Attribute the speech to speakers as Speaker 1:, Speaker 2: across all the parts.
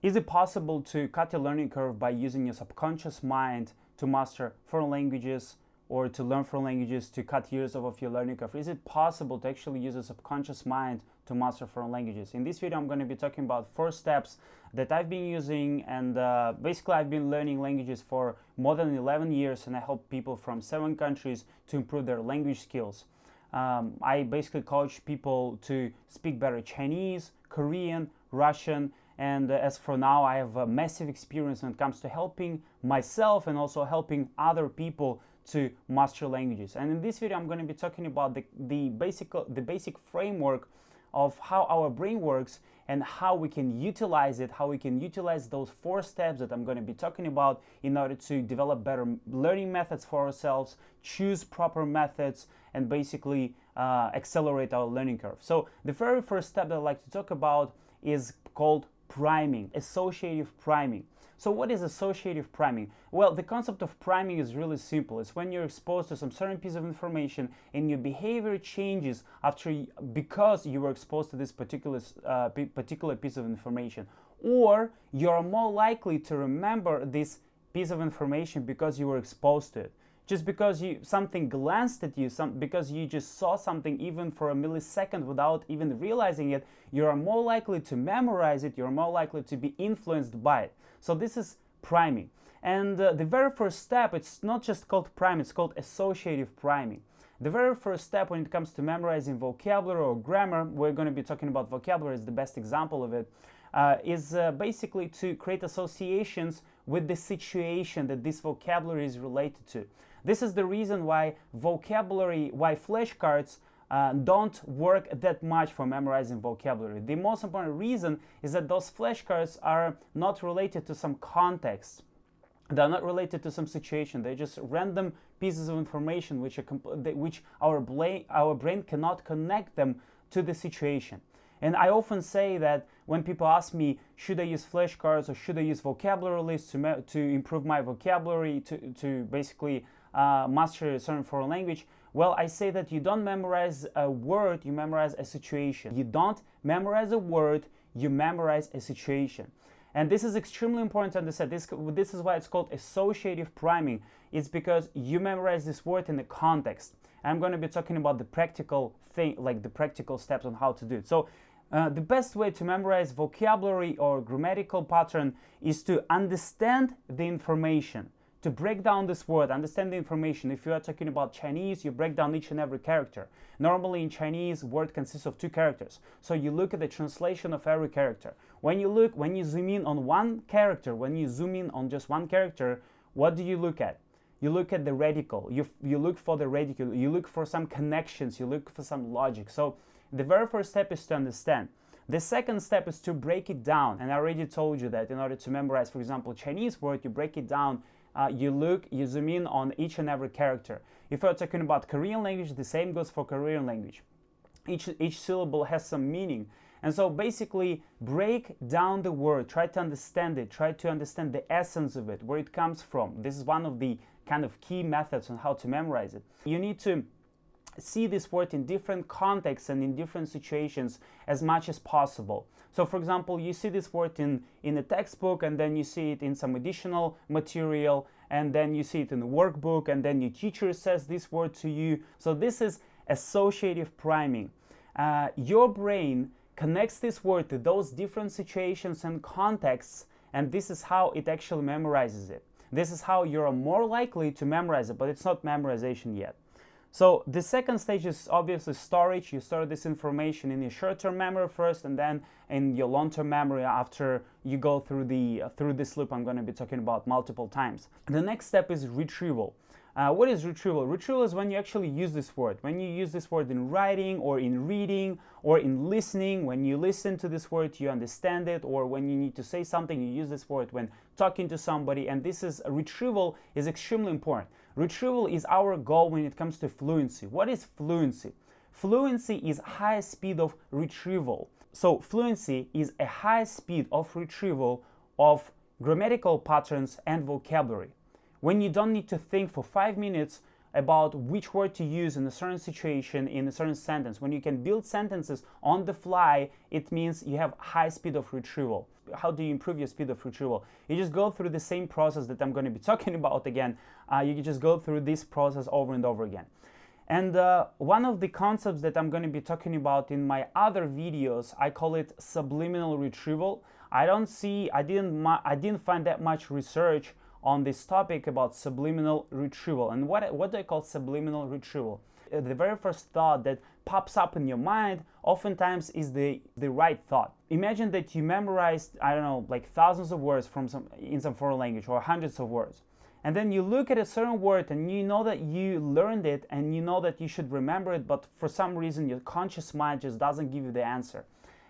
Speaker 1: Is it possible to cut your learning curve by using your subconscious mind to master foreign languages or to learn foreign languages, to cut years off your learning curve? Is it possible to actually use a subconscious mind to master foreign languages? In this video, I'm going to be talking about 4 steps that I've been using, and basically I've been learning languages for more than 11 years, and I help people from 7 countries to improve their language skills. I basically coach people to speak better Chinese, Korean, Russian, and as for now, I have a massive experience when it comes to helping myself and also helping other people to master languages. And in this video, I'm going to be talking about the basic framework of how our brain works and how we can utilize it, how we can utilize those 4 steps that I'm going to be talking about in order to develop better learning methods for ourselves, choose proper methods, and basically accelerate our learning curve. So the very first step that I'd like to talk about is called priming, associative priming. So what is associative priming? Well, the concept of priming is really simple. It's when you're exposed to some certain piece of information and your behavior changes because you were exposed to this particular piece of information, or you're more likely to remember this piece of information because you were exposed to it. Just because something glanced at you, because you just saw something even for a millisecond without even realizing it, you are more likely to memorize it, you're more likely to be influenced by it. So this is priming. And the very first step, it's not just called priming, it's called associative priming. The very first step when it comes to memorizing vocabulary or grammar, we're going to be talking about vocabulary as the best example of it, is basically to create associations with the situation that this vocabulary is related to. This is the reason why flashcards don't work that much for memorizing vocabulary. The most important reason is that those flashcards are not related to some context. They're not related to some situation. They're just random pieces of information which our brain cannot connect them to the situation. And I often say that when people ask me, should I use flashcards or should I use vocabulary lists to improve my vocabulary, to basically master a certain foreign language, well, I say that you don't memorize a word, you memorize a situation. You don't memorize a word, you memorize a situation. And this is extremely important to understand. This is why it's called associative priming. It's because you memorize this word in the context. I'm going to be talking about the practical thing, like the practical steps on how to do it. So the best way to memorize vocabulary or grammatical pattern is to understand the information, to break down this word, understand the information. If you are talking about Chinese, you break down each and every character. Normally in Chinese, word consists of 2 characters. So you look at the translation of every character. When you zoom in on one character, when you zoom in on just one character, what do you look at? You look at the radical. You look for the radical. You look for some connections. You look for some logic. So the very first step is to understand. The second step is to break it down. And I already told you that in order to memorize, for example, Chinese word, you break it down. You zoom in on each and every character. If you're talking about Korean language, the same goes for Korean language. Each syllable has some meaning. And so basically break down the word, try to understand it, try to understand the essence of it, where it comes from. This is one of the kind of key methods on how to memorize it. You need to see this word in different contexts and in different situations as much as possible. So for example, you see this word in a textbook, and then you see it in some additional material, and then you see it in a workbook, and then your teacher says this word to you. So this is associative priming. Your brain connects this word to those different situations and contexts, and this is how it actually memorizes it. This is how you're more likely to memorize it, but it's not memorization yet. So the second stage is obviously storage. You store this information in your short-term memory first, and then in your long-term memory after you go through this loop I'm going to be talking about multiple times. The next step is retrieval. What is retrieval? Retrieval is when you actually use this word. When you use this word in writing or in reading or in listening. When you listen to this word, you understand it, or when you need to say something, you use this word when talking to somebody. And retrieval is extremely important. Retrieval is our goal when it comes to fluency. What is fluency? Fluency is high speed of retrieval. So fluency is a high speed of retrieval of grammatical patterns and vocabulary. When you don't need to think for 5 minutes about which word to use in a certain situation, in a certain sentence. When you can build sentences on the fly, it means you have high speed of retrieval. How do you improve your speed of retrieval? You just go through the same process that I'm going to be talking about again. You can just go through this process over and over again. And one of the concepts that I'm going to be talking about in my other videos, I call it subliminal retrieval. I didn't find that much research on this topic about subliminal retrieval. And what do I call subliminal retrieval? The very first thought that pops up in your mind oftentimes is the right thought. Imagine that you memorized, I don't know, like thousands of words in some foreign language, or hundreds of words. And then you look at a certain word and you know that you learned it and you know that you should remember it, but for some reason your conscious mind just doesn't give you the answer.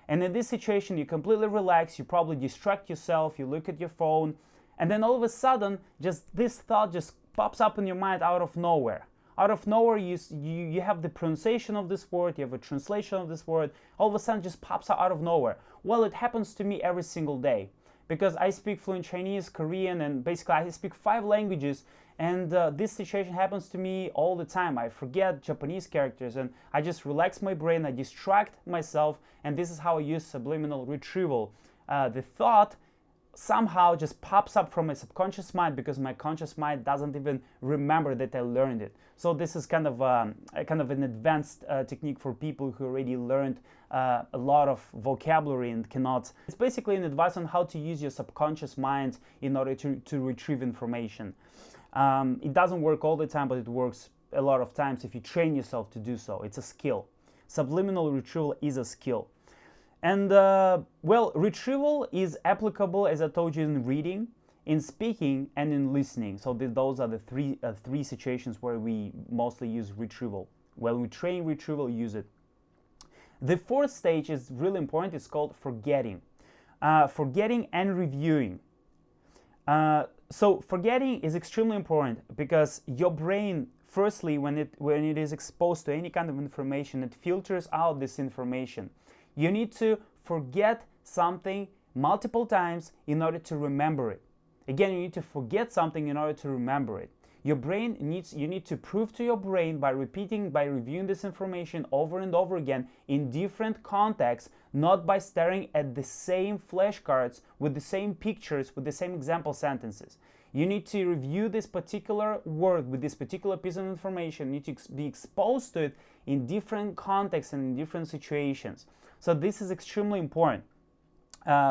Speaker 1: And in this situation, you completely relax, you probably distract yourself, you look at your phone, and then all of a sudden, just this thought just pops up in your mind out of nowhere. Out of nowhere, you have the pronunciation of this word, you have a translation of this word, all of a sudden just pops out of nowhere. Well, it happens to me every single day, because I speak fluent Chinese, Korean, and basically I speak 5 languages, and this situation happens to me all the time. I forget Japanese characters and I just relax my brain, I distract myself, and this is how I use subliminal retrieval. The thought somehow just pops up from my subconscious mind because my conscious mind doesn't even remember that I learned it. So this is kind of an advanced technique for people who already learned a lot of vocabulary and cannot. It's basically an advice on how to use your subconscious mind in order to retrieve information. It doesn't work all the time, but it works a lot of times if you train yourself to do so. It's a skill. Subliminal retrieval is a skill. And well, retrieval is applicable, as I told you, in reading, in speaking, and in listening. So those are the three situations where we mostly use retrieval. When we train retrieval, use it. The 4th stage is really important. It's called forgetting. Forgetting and reviewing. So forgetting is extremely important because your brain, firstly, when it is exposed to any kind of information, it filters out this information. You need to forget something multiple times in order to remember it. Again, you need to forget something in order to remember it. You need to prove to your brain by reviewing this information over and over again in different contexts, not by staring at the same flashcards with the same pictures, with the same example sentences. You need to review this particular word with this particular piece of information. You need to be exposed to it in different contexts and in different situations. So this is extremely important.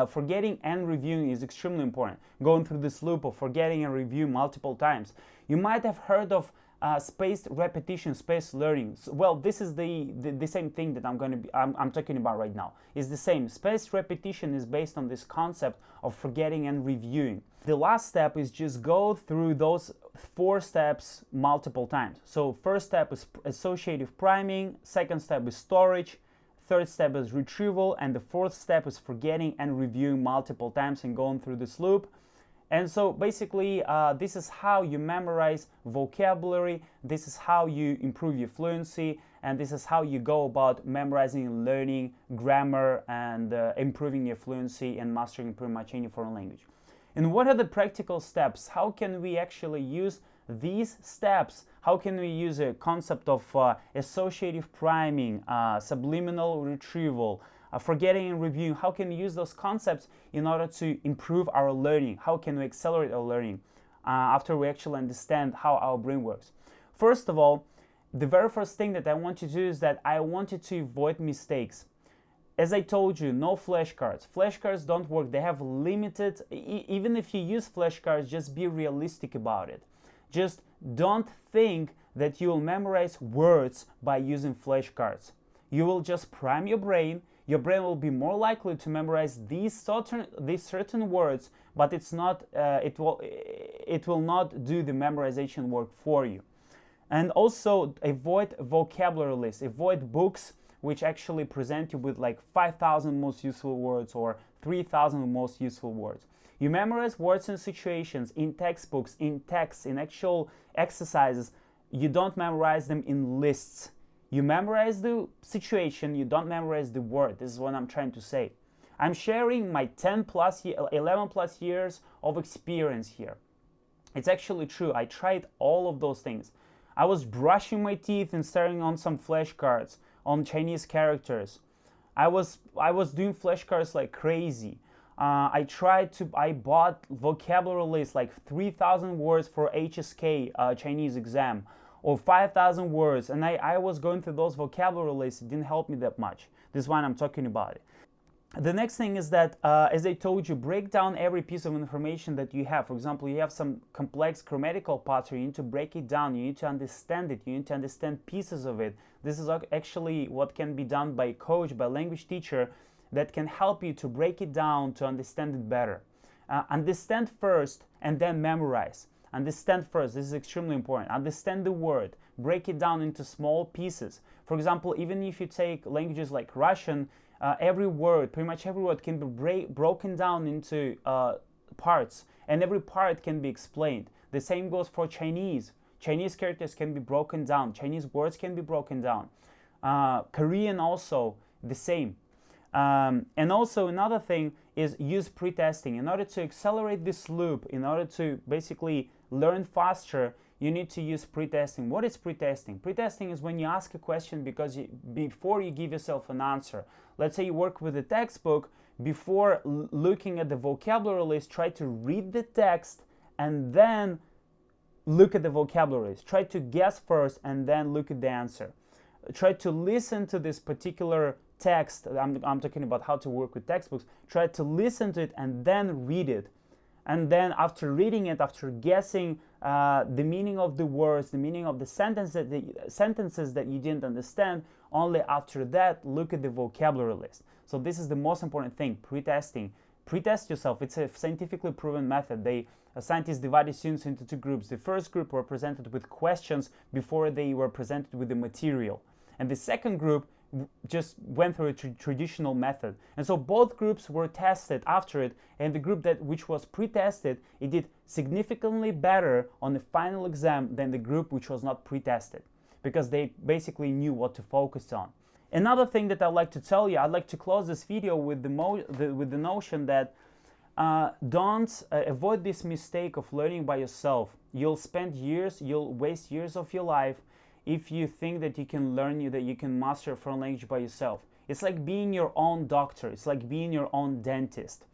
Speaker 1: Forgetting and reviewing is extremely important. Going through this loop of forgetting and reviewing multiple times. You might have heard of spaced repetition, spaced learning. Well, this is the same thing that I'm talking about right now. It's the same. Spaced repetition is based on this concept of forgetting and reviewing. The last step is just go through those 4 steps multiple times. So first step is associative priming, second step is storage, third step is retrieval, and the 4th step is forgetting and reviewing multiple times and going through this loop. And so basically this is how you memorize vocabulary, this is how you improve your fluency, and this is how you go about memorizing and learning grammar and improving your fluency and mastering pretty much any foreign language. And what are the practical steps? How can we actually use these steps? How can we use a concept of associative priming, subliminal retrieval, forgetting and reviewing? How can we use those concepts in order to improve our learning? How can we accelerate our learning after we actually understand how our brain works? First of all, the very first thing that I want you to do is that I want you to avoid mistakes. As I told you, no flashcards. Flashcards don't work. They have limited, even if you use flashcards, just be realistic about it. Just don't think that you will memorize words by using flashcards. You will just prime your brain. Your brain will be more likely to memorize these certain words, but it will not do the memorization work for you. And also avoid vocabulary lists. Avoid books which actually present you with like 5,000 most useful words or 3,000 most useful words. You memorize words in situations, in textbooks, in texts, in actual exercises. You don't memorize them in lists. You memorize the situation, you don't memorize the word. This is what I'm trying to say. I'm sharing my 11 plus years of experience here. It's actually true. I tried all of those things. I was brushing my teeth and staring on some flashcards on Chinese characters. I was doing flashcards like crazy. I bought vocabulary lists like 3,000 words for HSK Chinese exam, or 5,000 words, and I was going through those vocabulary lists. It didn't help me that much. This is why I'm talking about it. The next thing is that, as I told you, break down every piece of information that you have. For example, you have some complex grammatical pattern, you need to break it down, you need to understand it, you need to understand pieces of it. This is actually what can be done by a coach, by a language teacher, that can help you to break it down, to understand it better. Understand first and then memorize. Understand first, this is extremely important. Understand the word, break it down into small pieces. For example, even if you take languages like Russian, every word, pretty much every word can be broken down into parts, and every part can be explained. The same goes for Chinese. Chinese characters can be broken down, Chinese words can be broken down. Korean also, the same. And also another thing is use pre-testing. In order to accelerate this loop, in order to basically learn faster, you need to use pre-testing. What is pre-testing? Pre-testing is when you ask a question before you give yourself an answer. Let's say you work with a textbook, before looking at the vocabulary list, try to read the text and then look at the vocabulary list. Try to guess first and then look at the answer. Try to listen to this particular text. I'm talking about how to work with textbooks. Try to listen to it and then read it. And then after reading it, after guessing the meaning of the words, the meaning of the sentences that you didn't understand, only after that, look at the vocabulary list. So this is the most important thing, pre-testing. Pre-test yourself. It's a scientifically proven method. Scientists divided students into two groups. The first group were presented with questions before they were presented with the material. And the second group just went through a traditional method. And so both groups were tested after it, and the group which was pre-tested, it did significantly better on the final exam than the group which was not pre-tested, because they basically knew what to focus on. Another thing that I'd like to tell you, I'd like to close this video with the notion that don't avoid this mistake of learning by yourself. You'll waste years of your life if you think that you can learn, that you can master a foreign language by yourself. It's like being your own doctor. It's like being your own dentist.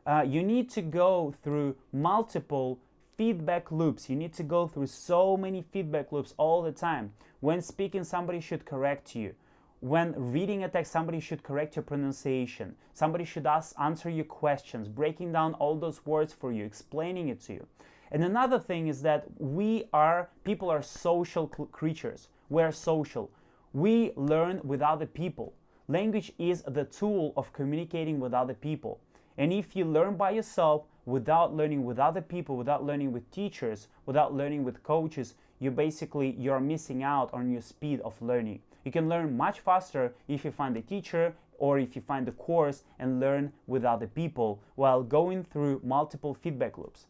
Speaker 1: You need to go through multiple feedback loops. You need to go through so many feedback loops all the time. When speaking, somebody should correct you. When reading a text, somebody should correct your pronunciation. Somebody should answer your questions, breaking down all those words for you, explaining it to you. And another thing is that people are social creatures. We are social. We learn with other people. Language is the tool of communicating with other people. And if you learn by yourself without learning with other people, without learning with teachers, without learning with coaches, you're missing out on your speed of learning. You can learn much faster if you find a teacher or if you find a course and learn with other people while going through multiple feedback loops.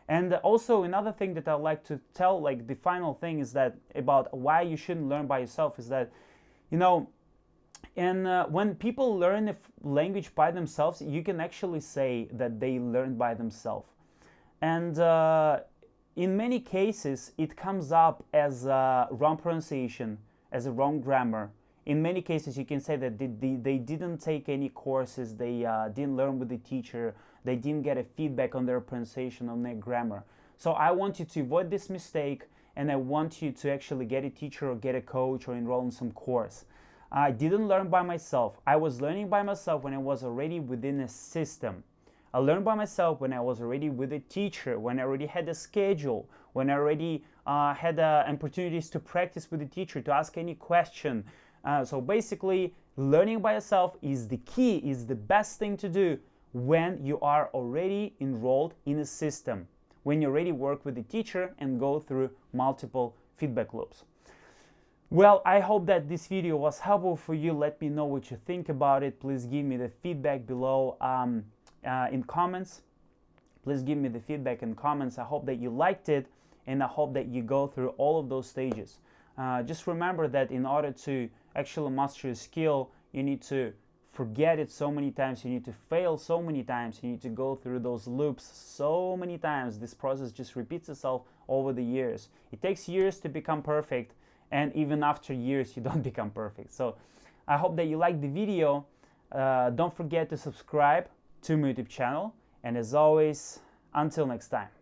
Speaker 1: And also another thing that I like to tell, like the final thing is that about why you shouldn't learn by yourself is that, when people learn a language by themselves, you can actually say that they learned by themselves. And in many cases, it comes up as wrong pronunciation, as a wrong grammar. In many cases, you can say that they didn't take any courses, they didn't learn with the teacher, they didn't get a feedback on their pronunciation, on their grammar. So I want you to avoid this mistake, and I want you to actually get a teacher or get a coach or enroll in some course. I didn't learn by myself. I was learning by myself when I was already within a system. I learned by myself when I was already with a teacher, when I already had a schedule, when I already had opportunities to practice with the teacher, to ask any question. So basically, learning by yourself is the key, is the best thing to do when you are already enrolled in a system, when you already work with the teacher and go through multiple feedback loops. Well, I hope that this video was helpful for you. Let me know what you think about it. Please give me the feedback below in comments. Please give me the feedback in comments. I hope that you liked it, and I hope that you go through all of those stages. Just remember that in order to actually master a skill, you need to forget it so many times, you need to fail so many times, you need to go through those loops so many times. This process just repeats itself over the years. It takes years to become perfect, and even after years you don't become perfect. So I hope that you liked the video. Don't forget to subscribe to my YouTube channel, and as always, until next time.